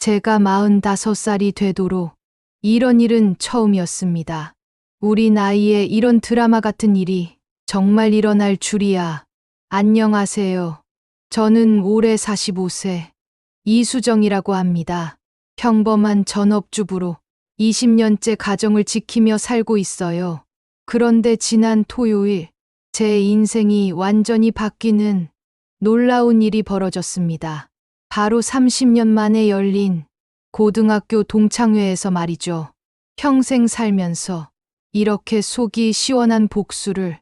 제가 45살이 되도록 이런 일은 처음이었습니다. 우리 나이에 이런 드라마 같은 일이 정말 일어날 줄이야. 안녕하세요. 저는 올해 45세 이수정이라고 합니다. 평범한 전업주부로 20년째 가정을 지키며 살고 있어요. 그런데 지난 토요일 제 인생이 완전히 바뀌는 놀라운 일이 벌어졌습니다. 바로 30년 만에 열린 고등학교 동창회에서 말이죠. 평생 살면서 이렇게 속이 시원한 복수를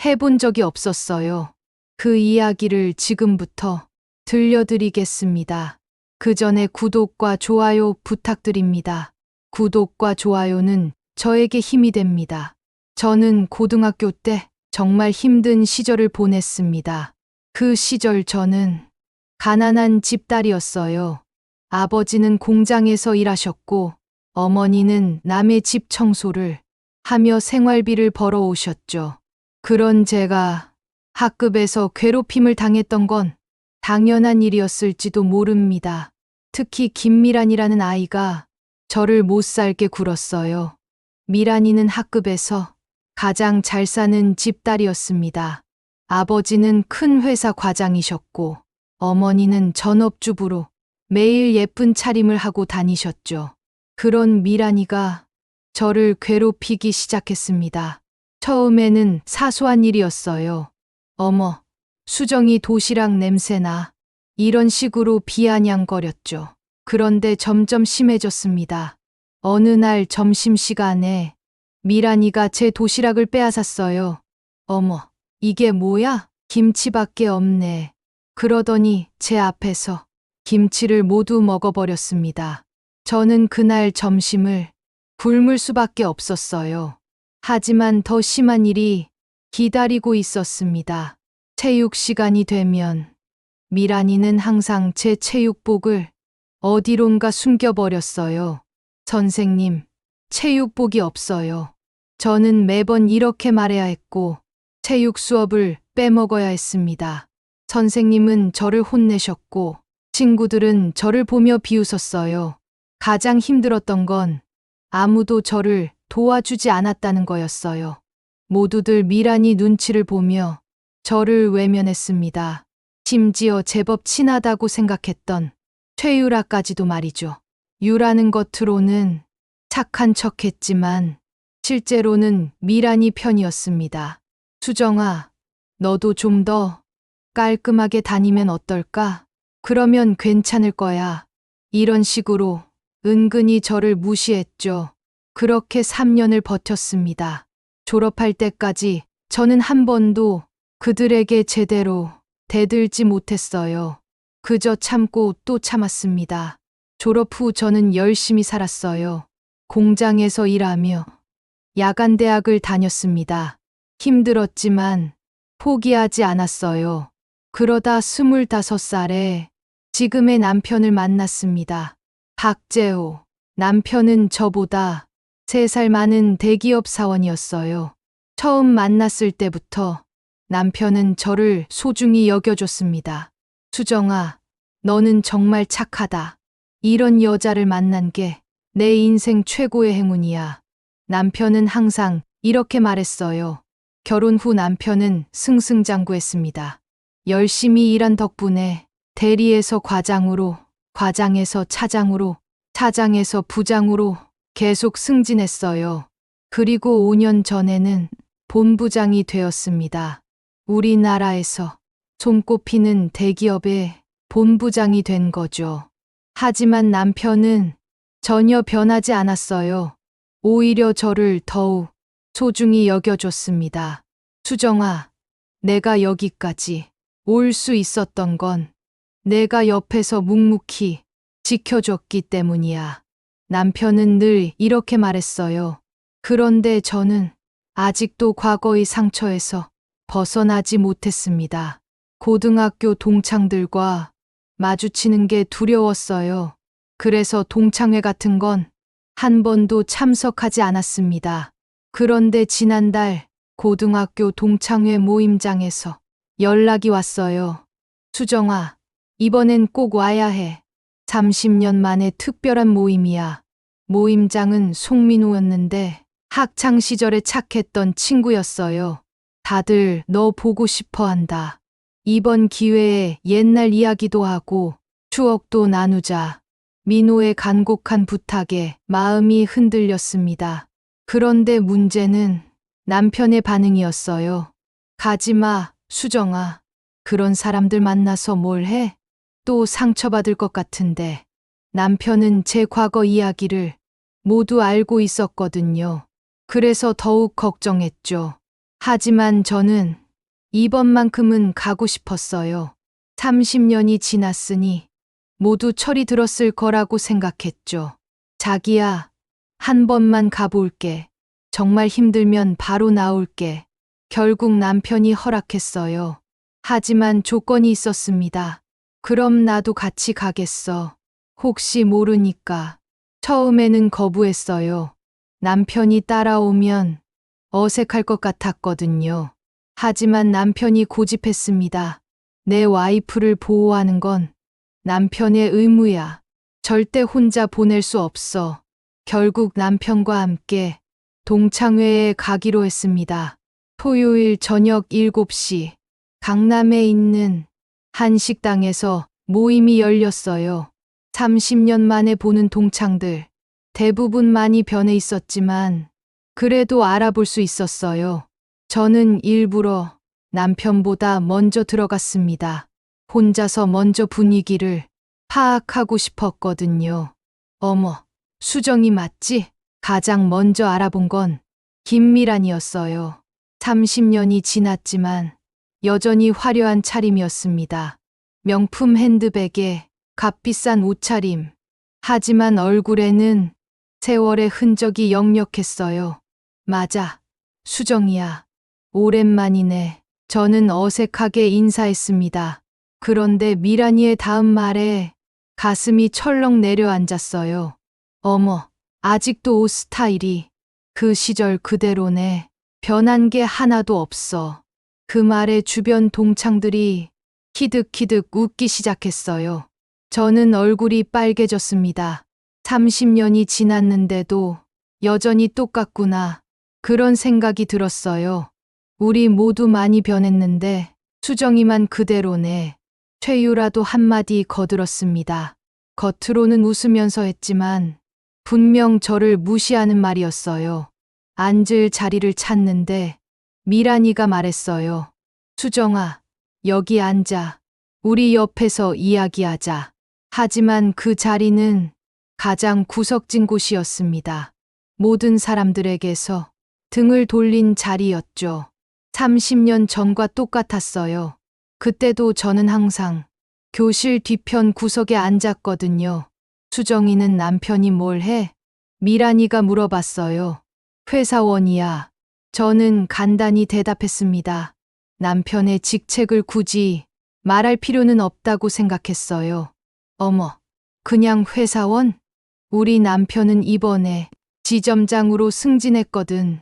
해본 적이 없었어요. 그 이야기를 지금부터 들려드리겠습니다. 그 전에 구독과 좋아요 부탁드립니다. 구독과 좋아요는 저에게 힘이 됩니다. 저는 고등학교 때 정말 힘든 시절을 보냈습니다. 그 시절 저는 가난한 집딸이었어요. 아버지는 공장에서 일하셨고 어머니는 남의 집 청소를 하며 생활비를 벌어오셨죠. 그런 제가 학급에서 괴롭힘을 당했던 건 당연한 일이었을지도 모릅니다. 특히 김미란이라는 아이가 저를 못 살게 굴었어요. 미란이는 학급에서 가장 잘 사는 집딸이었습니다. 아버지는 큰 회사 과장이셨고 어머니는 전업주부로 매일 예쁜 차림을 하고 다니셨죠. 그런 미란이가 저를 괴롭히기 시작했습니다. 처음에는 사소한 일이었어요. 어머, 수정이 도시락 냄새나. 이런 식으로 비아냥거렸죠. 그런데 점점 심해졌습니다. 어느 날 점심시간에 미란이가 제 도시락을 빼앗았어요. 어머, 이게 뭐야? 김치밖에 없네. 그러더니 제 앞에서 김치를 모두 먹어버렸습니다. 저는 그날 점심을 굶을 수밖에 없었어요. 하지만 더 심한 일이 기다리고 있었습니다. 체육 시간이 되면 미란이는 항상 제 체육복을 어디론가 숨겨버렸어요. 선생님, 체육복이 없어요. 저는 매번 이렇게 말해야 했고 체육 수업을 빼먹어야 했습니다. 선생님은 저를 혼내셨고 친구들은 저를 보며 비웃었어요. 가장 힘들었던 건 아무도 저를 도와주지 않았다는 거였어요. 모두들 미란이 눈치를 보며 저를 외면했습니다. 심지어 제법 친하다고 생각했던 최유라까지도 말이죠. 유라는 겉으로는 착한 척했지만 실제로는 미란이 편이었습니다. 수정아, 너도 좀 더 깔끔하게 다니면 어떨까? 그러면 괜찮을 거야. 이런 식으로 은근히 저를 무시했죠. 그렇게 3년을 버텼습니다. 졸업할 때까지 저는 한 번도 그들에게 제대로 대들지 못했어요. 그저 참고 또 참았습니다. 졸업 후 저는 열심히 살았어요. 공장에서 일하며 야간 대학을 다녔습니다. 힘들었지만 포기하지 않았어요. 그러다 25살에 지금의 남편을 만났습니다. 박재호. 남편은 저보다 3살 많은 대기업 사원이었어요. 처음 만났을 때부터 남편은 저를 소중히 여겨줬습니다. 수정아, 너는 정말 착하다. 이런 여자를 만난 게 내 인생 최고의 행운이야. 남편은 항상 이렇게 말했어요. 결혼 후 남편은 승승장구했습니다. 열심히 일한 덕분에 대리에서 과장으로, 과장에서 차장으로, 차장에서 부장으로 계속 승진했어요. 그리고 5년 전에는 본부장이 되었습니다. 우리나라에서 손꼽히는 대기업의 본부장이 된 거죠. 하지만 남편은 전혀 변하지 않았어요. 오히려 저를 더욱 소중히 여겨줬습니다. 수정아, 내가 여기까지 올 수 있었던 건 내가 옆에서 묵묵히 지켜줬기 때문이야. 남편은 늘 이렇게 말했어요. 그런데 저는 아직도 과거의 상처에서 벗어나지 못했습니다. 고등학교 동창들과 마주치는 게 두려웠어요. 그래서 동창회 같은 건 한 번도 참석하지 않았습니다. 그런데 지난달 고등학교 동창회 모임장에서 연락이 왔어요. 수정아, 이번엔 꼭 와야 해. 30년 만에 특별한 모임이야. 모임장은 송민우였는데 학창 시절에 착했던 친구였어요. 다들 너 보고 싶어 한다. 이번 기회에 옛날 이야기도 하고 추억도 나누자. 민호의 간곡한 부탁에 마음이 흔들렸습니다. 그런데 문제는 남편의 반응이었어요. 가지마, 수정아. 그런 사람들 만나서 뭘 해? 또 상처받을 것 같은데. 남편은 제 과거 이야기를 모두 알고 있었거든요. 그래서 더욱 걱정했죠. 하지만 저는 이번만큼은 가고 싶었어요. 30년이 지났으니 모두 철이 들었을 거라고 생각했죠. 자기야, 한 번만 가볼게. 정말 힘들면 바로 나올게. 결국 남편이 허락했어요. 하지만 조건이 있었습니다. 그럼 나도 같이 가겠어. 혹시 모르니까. 처음에는 거부했어요. 남편이 따라오면 어색할 것 같았거든요. 하지만 남편이 고집했습니다. 내 와이프를 보호하는 건 남편의 의무야. 절대 혼자 보낼 수 없어. 결국 남편과 함께 동창회에 가기로 했습니다. 토요일 저녁 7시 강남에 있는 한 식당에서 모임이 열렸어요. 30년 만에 보는 동창들. 대부분 많이 변해 있었지만 그래도 알아볼 수 있었어요. 저는 일부러 남편보다 먼저 들어갔습니다. 혼자서 먼저 분위기를 파악하고 싶었거든요. 어머, 수정이 맞지? 가장 먼저 알아본 건 김미란이었어요. 30년이 지났지만 여전히 화려한 차림이었습니다. 명품 핸드백에 값비싼 옷차림. 하지만 얼굴에는 세월의 흔적이 역력했어요. 맞아, 수정이야. 오랜만이네. 저는 어색하게 인사했습니다. 그런데 미란이의 다음 말에 가슴이 철렁 내려앉았어요. 어머, 아직도 옷 스타일이 그 시절 그대로네. 변한 게 하나도 없어. 그 말에 주변 동창들이 키득키득 웃기 시작했어요. 저는 얼굴이 빨개졌습니다. 30년이 지났는데도 여전히 똑같구나. 그런 생각이 들었어요. 우리 모두 많이 변했는데 수정이만 그대로네. 최유라도 한마디 거들었습니다. 겉으로는 웃으면서 했지만 분명 저를 무시하는 말이었어요. 앉을 자리를 찾는데 미란이가 말했어요. 수정아, 여기 앉아. 우리 옆에서 이야기하자. 하지만 그 자리는 가장 구석진 곳이었습니다. 모든 사람들에게서 등을 돌린 자리였죠. 30년 전과 똑같았어요. 그때도 저는 항상 교실 뒤편 구석에 앉았거든요. 수정이는 남편이 뭘 해? 미란이가 물어봤어요. 회사원이야. 저는 간단히 대답했습니다. 남편의 직책을 굳이 말할 필요는 없다고 생각했어요. 어머, 그냥 회사원? 우리 남편은 이번에 지점장으로 승진했거든.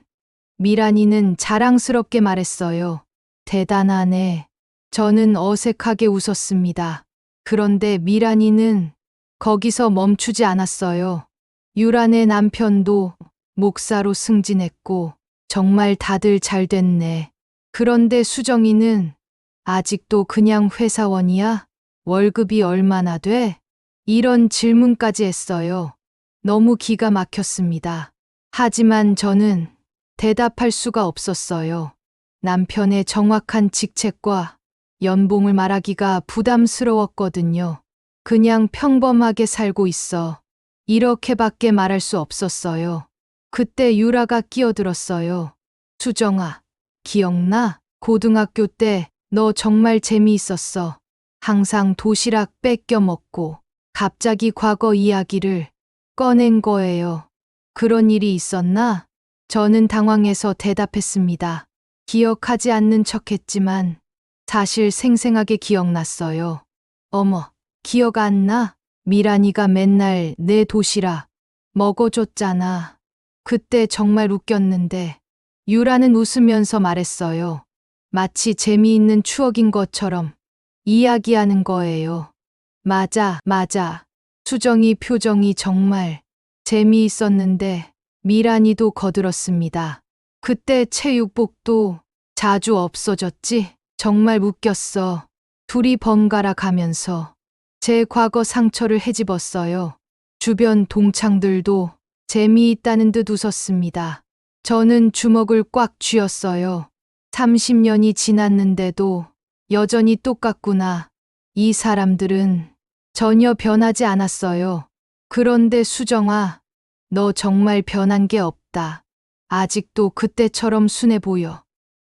미란이는 자랑스럽게 말했어요. 대단하네. 저는 어색하게 웃었습니다. 그런데 미란이는 거기서 멈추지 않았어요. 유란의 남편도 목사로 승진했고 정말 다들 잘 됐네. 그런데 수정이는 아직도 그냥 회사원이야? 월급이 얼마나 돼? 이런 질문까지 했어요. 너무 기가 막혔습니다. 하지만 저는 대답할 수가 없었어요. 남편의 정확한 직책과 연봉을 말하기가 부담스러웠거든요. 그냥 평범하게 살고 있어. 이렇게밖에 말할 수 없었어요. 그때 유라가 끼어들었어요. 수정아, 기억나? 고등학교 때 너 정말 재미있었어. 항상 도시락 뺏겨 먹고 갑자기 과거 이야기를 꺼낸 거예요. 그런 일이 있었나? 저는 당황해서 대답했습니다. 기억하지 않는 척했지만 사실 생생하게 기억났어요. 어머, 기억 안 나? 미란이가 맨날 내 도시락 먹어줬잖아. 그때 정말 웃겼는데 유라는 웃으면서 말했어요. 마치 재미있는 추억인 것처럼 이야기하는 거예요. 맞아, 맞아. 수정이 표정이 정말 재미있었는데 미란이도 거들었습니다. 그때 체육복도 자주 없어졌지? 정말 웃겼어. 둘이 번갈아 가면서 제 과거 상처를 헤집었어요. 주변 동창들도 재미있다는 듯 웃었습니다. 저는 주먹을 꽉 쥐었어요. 30년이 지났는데도 여전히 똑같구나. 이 사람들은 전혀 변하지 않았어요. 그런데 수정아, 너 정말 변한 게 없다. 아직도 그때처럼 순해 보여.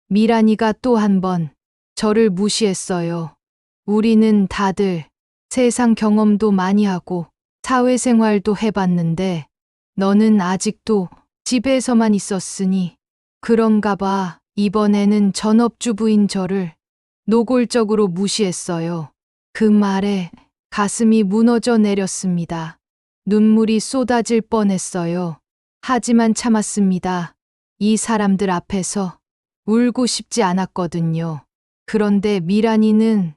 미란이가 또 한 번 저를 무시했어요. 우리는 다들 세상 경험도 많이 하고 사회생활도 해봤는데 너는 아직도 집에서만 있었으니 그런가 봐. 이번에는 전업주부인 저를 노골적으로 무시했어요. 그 말에 가슴이 무너져 내렸습니다. 눈물이 쏟아질 뻔했어요. 하지만 참았습니다. 이 사람들 앞에서 울고 싶지 않았거든요. 그런데 미란이는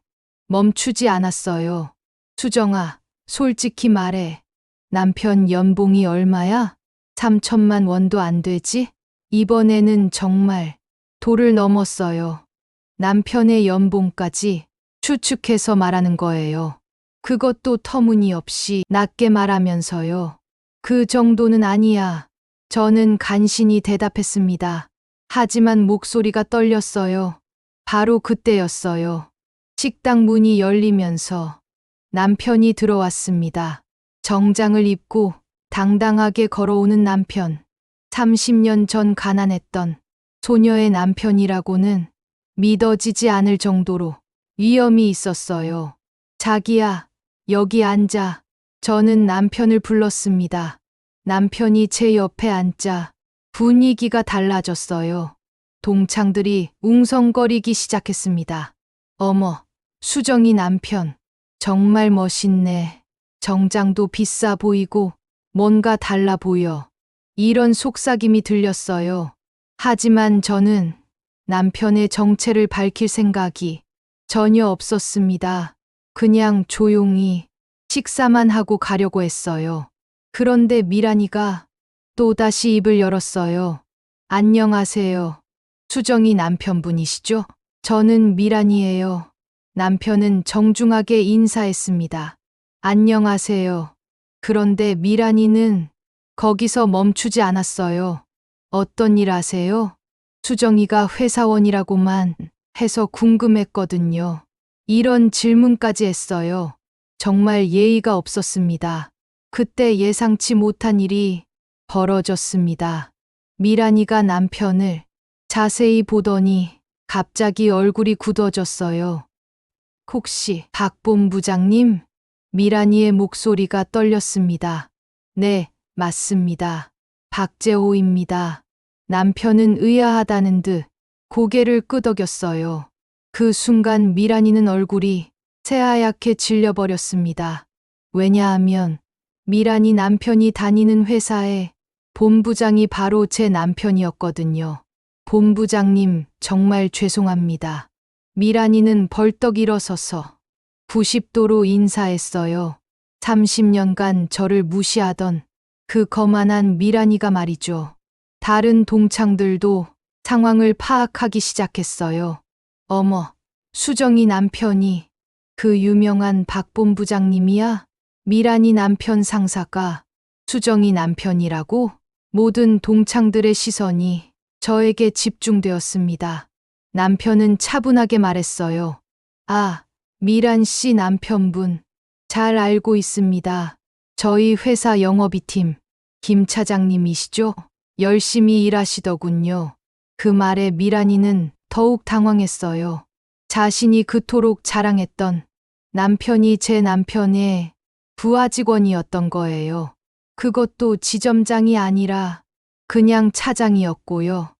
멈추지 않았어요. 수정아, 솔직히 말해. 남편 연봉이 얼마야? 3천만 원도 안 되지? 이번에는 정말 도를 넘었어요. 남편의 연봉까지 추측해서 말하는 거예요. 그것도 터무니없이 낮게 말하면서요. 그 정도는 아니야. 저는 간신히 대답했습니다. 하지만 목소리가 떨렸어요. 바로 그때였어요. 식당 문이 열리면서 남편이 들어왔습니다. 정장을 입고 당당하게 걸어오는 남편. 30년 전 가난했던 소녀의 남편이라고는 믿어지지 않을 정도로 위엄이 있었어요. 자기야, 여기 앉아. 저는 남편을 불렀습니다. 남편이 제 옆에 앉자 분위기가 달라졌어요. 동창들이 웅성거리기 시작했습니다. 어머, 수정이 남편. 정말 멋있네. 정장도 비싸 보이고 뭔가 달라 보여. 이런 속삭임이 들렸어요. 하지만 저는 남편의 정체를 밝힐 생각이 전혀 없었습니다. 그냥 조용히 식사만 하고 가려고 했어요. 그런데 미란이가 또다시 입을 열었어요. 안녕하세요. 수정이 남편분이시죠? 저는 미란이에요. 남편은 정중하게 인사했습니다. 안녕하세요. 그런데 미란이는 거기서 멈추지 않았어요. 어떤 일 하세요? 수정이가 회사원이라고만 해서 궁금했거든요. 이런 질문까지 했어요. 정말 예의가 없었습니다. 그때 예상치 못한 일이 벌어졌습니다. 미란이가 남편을 자세히 보더니 갑자기 얼굴이 굳어졌어요. 혹시 박 본부장님? 미란이의 목소리가 떨렸습니다. 네, 맞습니다. 박재호입니다. 남편은 의아하다는 듯 고개를 끄덕였어요. 그 순간 미란이는 얼굴이 새하얗게 질려버렸습니다. 왜냐하면 미란이 남편이 다니는 회사의 본부장이 바로 제 남편이었거든요. 본부장님, 정말 죄송합니다. 미란이는 벌떡 일어서서 90도로 인사했어요. 30년간 저를 무시하던 그 거만한 미란이가 말이죠. 다른 동창들도 상황을 파악하기 시작했어요. 어머, 수정이 남편이 그 유명한 박 본부장님이야? 미란이 남편 상사가 수정이 남편이라고? 모든 동창들의 시선이 저에게 집중되었습니다. 남편은 차분하게 말했어요. 아, 미란 씨 남편분. 잘 알고 있습니다. 저희 회사 영업이팀 김 차장님이시죠? 열심히 일하시더군요. 그 말에 미란이는 더욱 당황했어요. 자신이 그토록 자랑했던 남편이 제 남편의 부하 직원이었던 거예요. 그것도 지점장이 아니라 그냥 차장이었고요.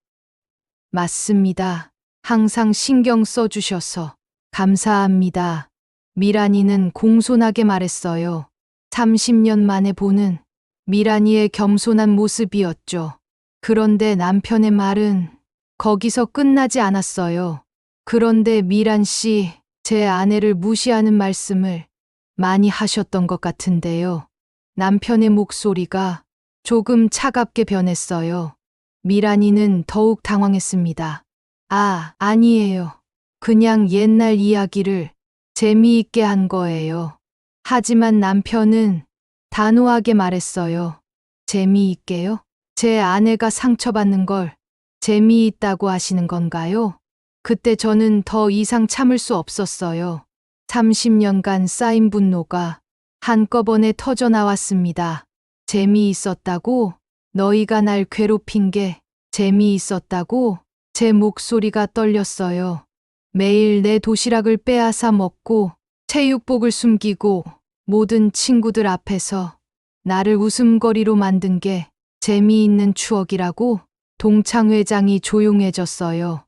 맞습니다. 항상 신경 써주셔서 감사합니다. 미란이는 공손하게 말했어요. 30년 만에 보는 미란이의 겸손한 모습이었죠. 그런데 남편의 말은 거기서 끝나지 않았어요. 그런데 미란 씨, 제 아내를 무시하는 말씀을 많이 하셨던 것 같은데요. 남편의 목소리가 조금 차갑게 변했어요. 미란이는 더욱 당황했습니다. 아니에요. 그냥 옛날 이야기를 재미있게 한 거예요. 하지만 남편은 단호하게 말했어요. 재미있게요? 제 아내가 상처받는 걸 재미있다고 하시는 건가요? 그때 저는 더 이상 참을 수 없었어요. 30년간 쌓인 분노가 한꺼번에 터져 나왔습니다. 재미있었다고? 너희가 날 괴롭힌 게 재미있었다고? 제 목소리가 떨렸어요. 매일 내 도시락을 빼앗아 먹고 체육복을 숨기고 모든 친구들 앞에서 나를 웃음거리로 만든 게 재미있는 추억이라고? 동창회장이 조용해졌어요.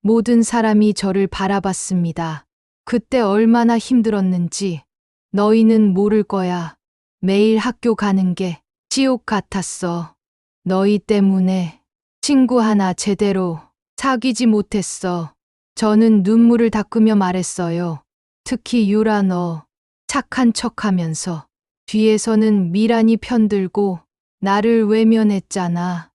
모든 사람이 저를 바라봤습니다. 그때 얼마나 힘들었는지 너희는 모를 거야. 매일 학교 가는 게 지옥 같았어. 너희 때문에 친구 하나 제대로 사귀지 못했어. 저는 눈물을 닦으며 말했어요. 특히 유라 너 착한 척하면서 뒤에서는 미란이 편들고 나를 외면했잖아.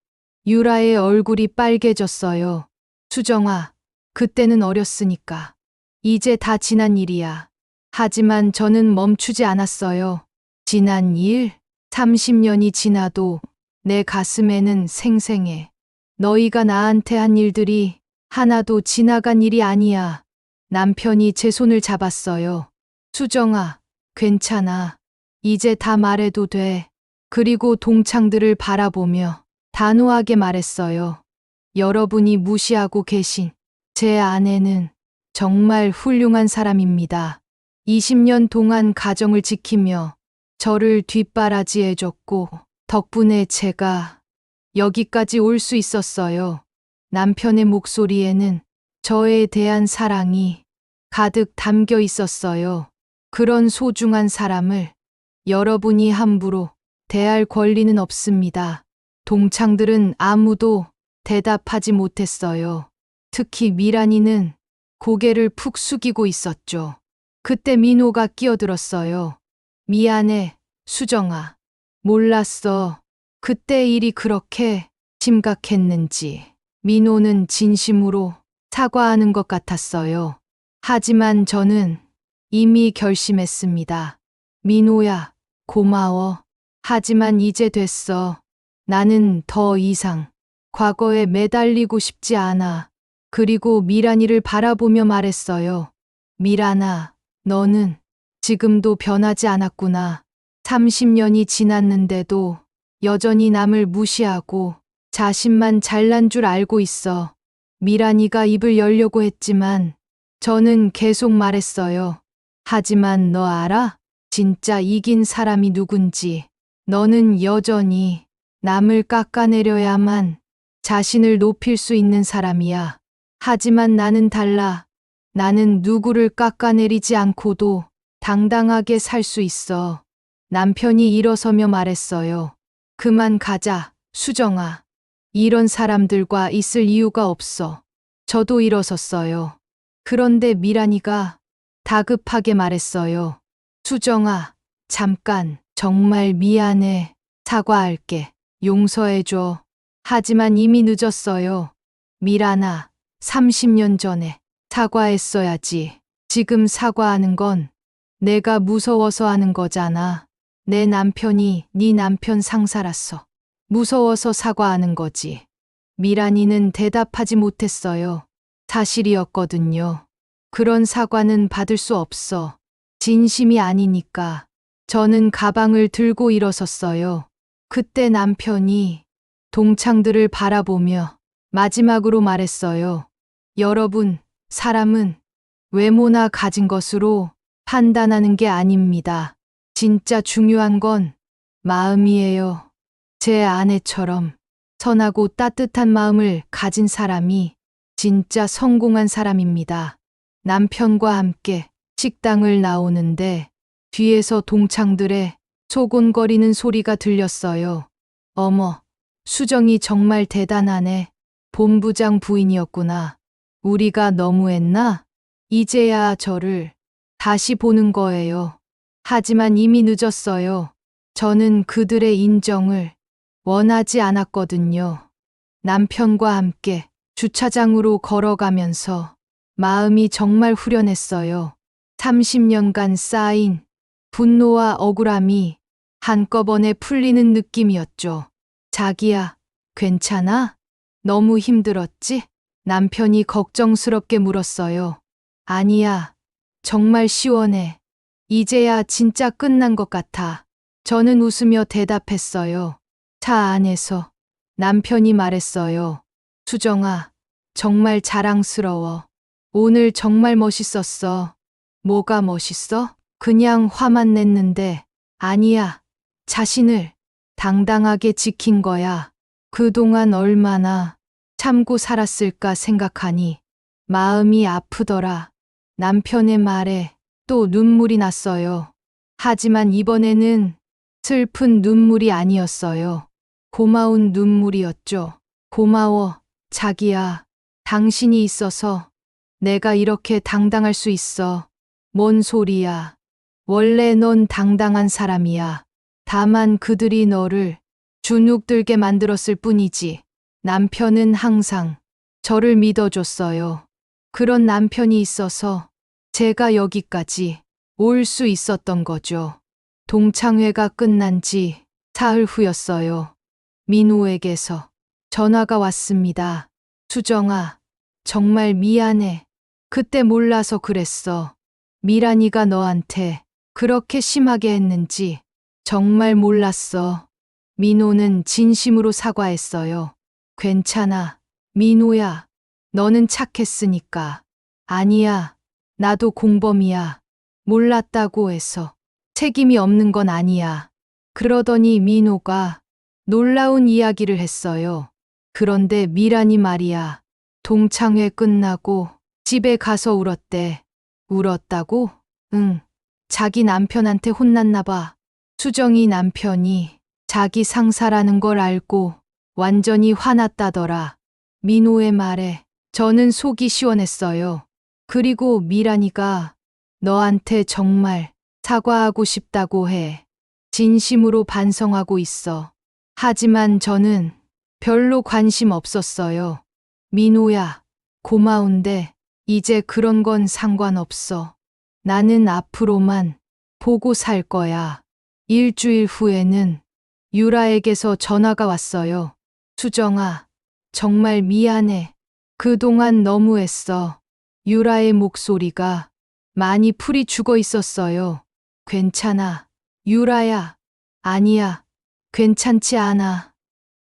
유라의 얼굴이 빨개졌어요. 수정아, 그때는 어렸으니까. 이제 다 지난 일이야. 하지만 저는 멈추지 않았어요. 지난 일? 30년이 지나도 내 가슴에는 생생해. 너희가 나한테 한 일들이 하나도 지나간 일이 아니야. 남편이 제 손을 잡았어요. 수정아, 괜찮아. 이제 다 말해도 돼. 그리고 동창들을 바라보며 단호하게 말했어요. 여러분이 무시하고 계신 제 아내는 정말 훌륭한 사람입니다. 20년 동안 가정을 지키며 저를 뒷바라지해줬고 덕분에 제가 여기까지 올 수 있었어요. 남편의 목소리에는 저에 대한 사랑이 가득 담겨 있었어요. 그런 소중한 사람을 여러분이 함부로 대할 권리는 없습니다. 동창들은 아무도 대답하지 못했어요. 특히 미란이는 고개를 푹 숙이고 있었죠. 그때 민호가 끼어들었어요. 미안해, 수정아. 몰랐어. 그때 일이 그렇게 심각했는지. 민호는 진심으로 사과하는 것 같았어요. 하지만 저는 이미 결심했습니다. 민호야, 고마워. 하지만 이제 됐어. 나는 더 이상 과거에 매달리고 싶지 않아. 그리고 미란이를 바라보며 말했어요. 미란아, 너는 지금도 변하지 않았구나. 30년이 지났는데도 여전히 남을 무시하고 자신만 잘난 줄 알고 있어. 미란이가 입을 열려고 했지만 저는 계속 말했어요. 하지만 너 알아? 진짜 이긴 사람이 누군지. 너는 여전히 남을 깎아내려야만 자신을 높일 수 있는 사람이야. 하지만 나는 달라. 나는 누구를 깎아내리지 않고도 당당하게 살 수 있어. 남편이 일어서며 말했어요. 그만 가자, 수정아. 이런 사람들과 있을 이유가 없어. 저도 일어섰어요. 그런데 미란이가 다급하게 말했어요. 수정아, 잠깐, 정말 미안해. 사과할게. 용서해줘. 하지만 이미 늦었어요. 미란아, 30년 전에 사과했어야지. 지금 사과하는 건 내가 무서워서 하는 거잖아. 내 남편이 네 남편 상사라서 무서워서 사과하는 거지. 미란이는 대답하지 못했어요. 사실이었거든요. 그런 사과는 받을 수 없어. 진심이 아니니까. 저는 가방을 들고 일어섰어요. 그때 남편이 동창들을 바라보며 마지막으로 말했어요. 여러분, 사람은 외모나 가진 것으로 판단하는 게 아닙니다. 진짜 중요한 건 마음이에요. 제 아내처럼 선하고 따뜻한 마음을 가진 사람이 진짜 성공한 사람입니다. 남편과 함께 식당을 나오는데 뒤에서 동창들의 소곤거리는 소리가 들렸어요. 어머, 수정이 정말 대단하네. 본부장 부인이었구나. 우리가 너무했나? 이제야 저를 다시 보는 거예요. 하지만 이미 늦었어요. 저는 그들의 인정을 원하지 않았거든요. 남편과 함께 주차장으로 걸어가면서 마음이 정말 후련했어요. 30년간 쌓인 분노와 억울함이 한꺼번에 풀리는 느낌이었죠. 자기야, 괜찮아? 너무 힘들었지? 남편이 걱정스럽게 물었어요. 아니야, 정말 시원해. 이제야 진짜 끝난 것 같아. 저는 웃으며 대답했어요. 차 안에서 남편이 말했어요. 수정아, 정말 자랑스러워. 오늘 정말 멋있었어. 뭐가 멋있어? 그냥 화만 냈는데. 아니야. 자신을 당당하게 지킨 거야. 그동안 얼마나 참고 살았을까 생각하니 마음이 아프더라. 남편의 말에 또 눈물이 났어요. 하지만 이번에는 슬픈 눈물이 아니었어요. 고마운 눈물이었죠. 고마워, 자기야. 당신이 있어서 내가 이렇게 당당할 수 있어. 뭔 소리야. 원래 넌 당당한 사람이야. 다만 그들이 너를 주눅들게 만들었을 뿐이지. 남편은 항상 저를 믿어줬어요. 그런 남편이 있어서 제가 여기까지 올 수 있었던 거죠. 동창회가 끝난 지 사흘 후였어요. 민호에게서 전화가 왔습니다. 수정아, 정말 미안해. 그때 몰라서 그랬어. 미란이가 너한테 그렇게 심하게 했는지 정말 몰랐어. 민호는 진심으로 사과했어요. 괜찮아. 민호야, 너는 착했으니까. 아니야, 나도 공범이야. 몰랐다고 해서 책임이 없는 건 아니야. 그러더니 민호가 놀라운 이야기를 했어요. 그런데 미란이 말이야. 동창회 끝나고 집에 가서 울었대. 울었다고? 응. 자기 남편한테 혼났나 봐. 수정이 남편이 자기 상사라는 걸 알고 완전히 화났다더라. 민호의 말에 저는 속이 시원했어요. 그리고 미란이가 너한테 정말 사과하고 싶다고 해. 진심으로 반성하고 있어. 하지만 저는 별로 관심 없었어요. 민호야, 고마운데 이제 그런 건 상관없어. 나는 앞으로만 보고 살 거야. 일주일 후에는 유라에게서 전화가 왔어요. 수정아, 정말 미안해. 그동안 너무했어. 유라의 목소리가 많이 풀이 죽어 있었어요. 괜찮아. 유라야. 아니야. 괜찮지 않아.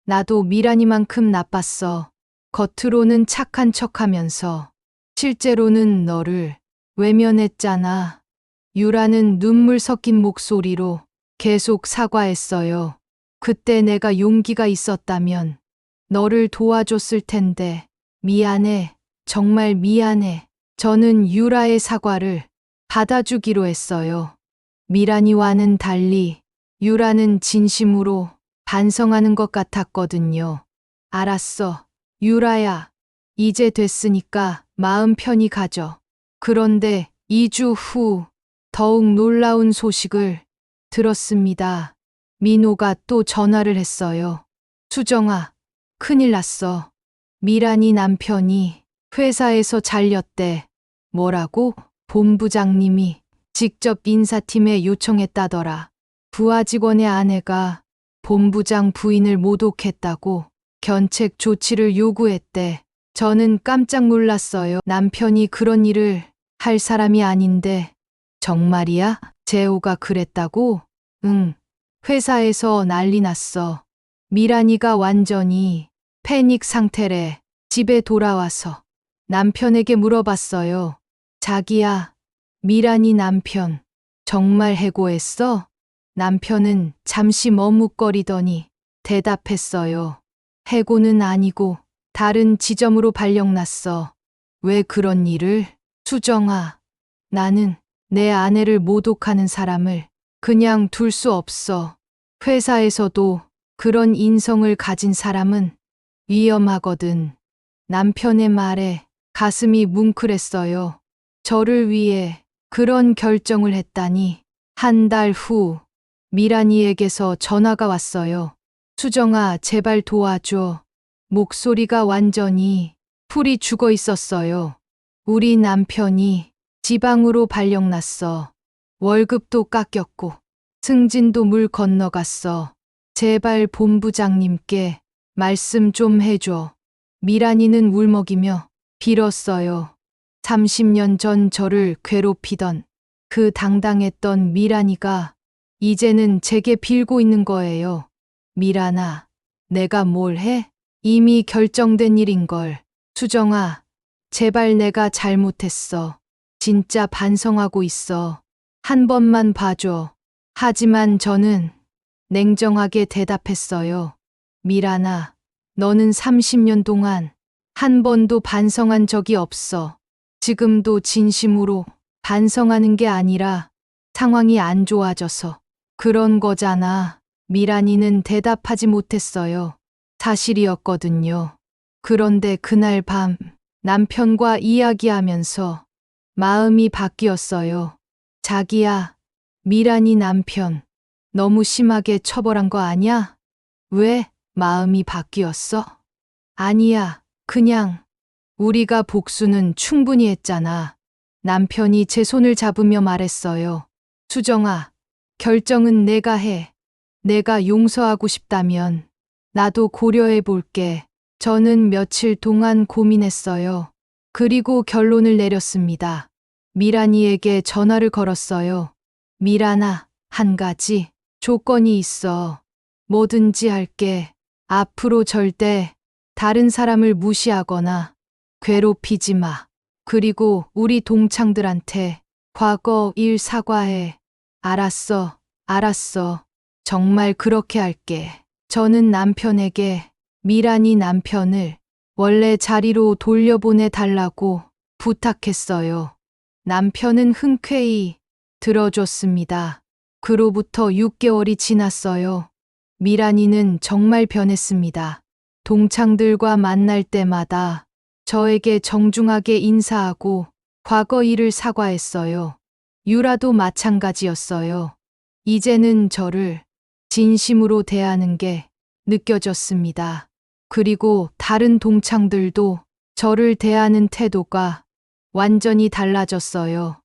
나도 미란이만큼 나빴어. 겉으로는 착한 척하면서 실제로는 너를 외면했잖아. 유라는 눈물 섞인 목소리로 계속 사과했어요. 그때 내가 용기가 있었다면 너를 도와줬을 텐데. 미안해. 정말 미안해. 저는 유라의 사과를 받아주기로 했어요. 미란이와는 달리 유라는 진심으로 반성하는 것 같았거든요. 알았어. 유라야. 이제 됐으니까 마음 편히 가져. 그런데 2주 후 더욱 놀라운 소식을 들었습니다. 민호가 또 전화를 했어요. 수정아, 큰일 났어. 미란이 남편이 회사에서 잘렸대. 뭐라고? 본부장님이 직접 인사팀에 요청했다더라. 부하 직원의 아내가 본부장 부인을 모독했다고 견책 조치를 요구했대. 저는 깜짝 놀랐어요. 남편이 그런 일을 할 사람이 아닌데. 정말이야? 재호가 그랬다고? 응. 회사에서 난리 났어. 미란이가 완전히 패닉 상태래. 집에 돌아와서 남편에게 물어봤어요. 자기야, 미란이 남편 정말 해고했어? 남편은 잠시 머뭇거리더니 대답했어요. 해고는 아니고 다른 지점으로 발령났어. 왜 그런 일을? 수정아, 나는 내 아내를 모독하는 사람을 그냥 둘 수 없어. 회사에서도 그런 인성을 가진 사람은 위험하거든. 남편의 말에 가슴이 뭉클했어요. 저를 위해 그런 결정을 했다니. 한 달 후 미란이에게서 전화가 왔어요. 수정아, 제발 도와줘. 목소리가 완전히 풀이 죽어 있었어요. 우리 남편이 지방으로 발령났어. 월급도 깎였고 승진도 물 건너갔어. 제발 본부장님께 말씀 좀 해줘. 미란이는 울먹이며 빌었어요. 30년 전 저를 괴롭히던 그 당당했던 미란이가 이제는 제게 빌고 있는 거예요. 미란아, 내가 뭘 해? 이미 결정된 일인걸. 수정아, 제발 내가 잘못했어. 진짜 반성하고 있어. 한 번만 봐줘. 하지만 저는 냉정하게 대답했어요. 미란아, 너는 30년 동안 한 번도 반성한 적이 없어. 지금도 진심으로 반성하는 게 아니라 상황이 안 좋아져서 그런 거잖아. 미란이는 대답하지 못했어요. 사실이었거든요. 그런데 그날 밤 남편과 이야기하면서 마음이 바뀌었어요. 자기야, 미란이 남편 너무 심하게 처벌한 거 아냐? 왜 마음이 바뀌었어? 아니야, 그냥 우리가 복수는 충분히 했잖아. 남편이 제 손을 잡으며 말했어요. 수정아, 결정은 내가 해. 내가 용서하고 싶다면 나도 고려해 볼게. 저는 며칠 동안 고민했어요. 그리고 결론을 내렸습니다. 미란이에게 전화를 걸었어요. 미란아, 한 가지 조건이 있어. 뭐든지 할게. 앞으로 절대 다른 사람을 무시하거나 괴롭히지 마. 그리고 우리 동창들한테 과거 일 사과해. 알았어, 알았어. 정말 그렇게 할게. 저는 남편에게 미란이 남편을 원래 자리로 돌려보내 달라고 부탁했어요. 남편은 흔쾌히 들어줬습니다. 그로부터 6개월이 지났어요. 미란이는 정말 변했습니다. 동창들과 만날 때마다 저에게 정중하게 인사하고 과거 일을 사과했어요. 유라도 마찬가지였어요. 이제는 저를 진심으로 대하는 게 느껴졌습니다. 그리고 다른 동창들도 저를 대하는 태도가 완전히 달라졌어요.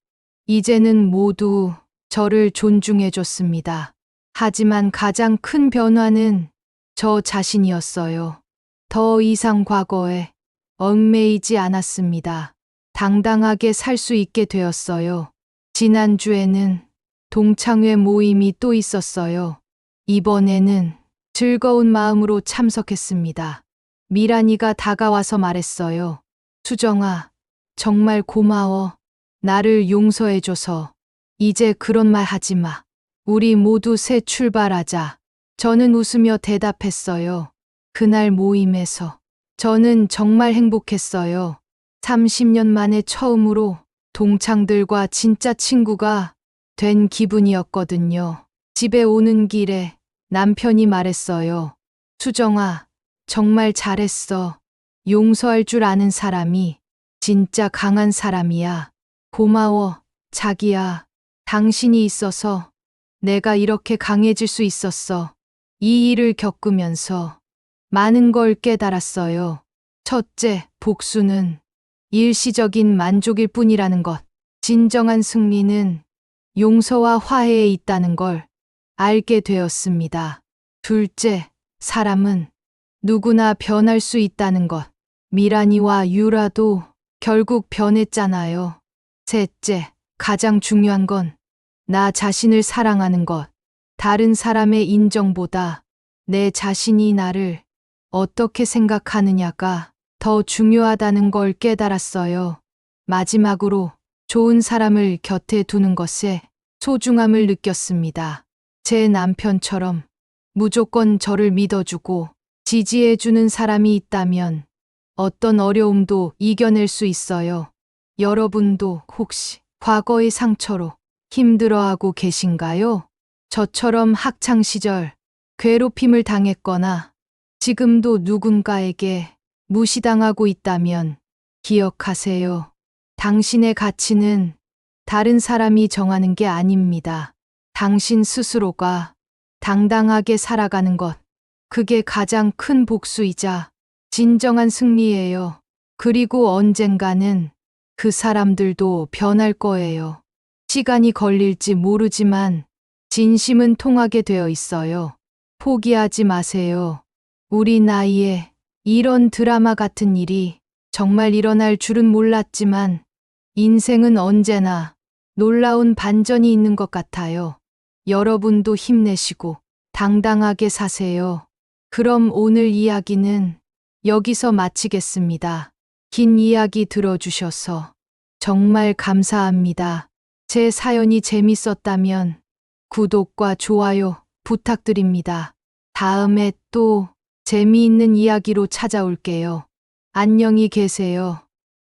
이제는 모두 저를 존중해줬습니다. 하지만 가장 큰 변화는 저 자신이었어요. 더 이상 과거에 얽매이지 않았습니다. 당당하게 살 수 있게 되었어요. 지난주에는 동창회 모임이 또 있었어요. 이번에는 즐거운 마음으로 참석했습니다. 미란이가 다가와서 말했어요. 수정아, 정말 고마워. 나를 용서해줘서. 이제 그런 말 하지 마. 우리 모두 새 출발하자. 저는 웃으며 대답했어요. 그날 모임에서 저는 정말 행복했어요. 30년 만에 처음으로 동창들과 진짜 친구가 된 기분이었거든요. 집에 오는 길에 남편이 말했어요. 수정아, 정말 잘했어. 용서할 줄 아는 사람이 진짜 강한 사람이야. 고마워, 자기야. 당신이 있어서 내가 이렇게 강해질 수 있었어. 이 일을 겪으면서 많은 걸 깨달았어요. 첫째, 복수는 일시적인 만족일 뿐이라는 것. 진정한 승리는 용서와 화해에 있다는 걸 알게 되었습니다. 둘째, 사람은 누구나 변할 수 있다는 것. 미란이와 유라도 결국 변했잖아요. 셋째, 가장 중요한 건 나 자신을 사랑하는 것. 다른 사람의 인정보다 내 자신이 나를 어떻게 생각하느냐가 더 중요하다는 걸 깨달았어요. 마지막으로 좋은 사람을 곁에 두는 것에 소중함을 느꼈습니다. 제 남편처럼 무조건 저를 믿어주고 지지해주는 사람이 있다면 어떤 어려움도 이겨낼 수 있어요. 여러분도 혹시 과거의 상처로 힘들어하고 계신가요? 저처럼 학창시절 괴롭힘을 당했거나 지금도 누군가에게 무시당하고 있다면 기억하세요. 당신의 가치는 다른 사람이 정하는 게 아닙니다. 당신 스스로가 당당하게 살아가는 것. 그게 가장 큰 복수이자 진정한 승리예요. 그리고 언젠가는 그 사람들도 변할 거예요. 시간이 걸릴지 모르지만 진심은 통하게 되어 있어요. 포기하지 마세요. 우리 나이에 이런 드라마 같은 일이 정말 일어날 줄은 몰랐지만 인생은 언제나 놀라운 반전이 있는 것 같아요. 여러분도 힘내시고 당당하게 사세요. 그럼 오늘 이야기는 여기서 마치겠습니다. 긴 이야기 들어주셔서 정말 감사합니다. 제 사연이 재밌었다면 구독과 좋아요 부탁드립니다. 다음에 또 재미있는 이야기로 찾아올게요. 안녕히 계세요.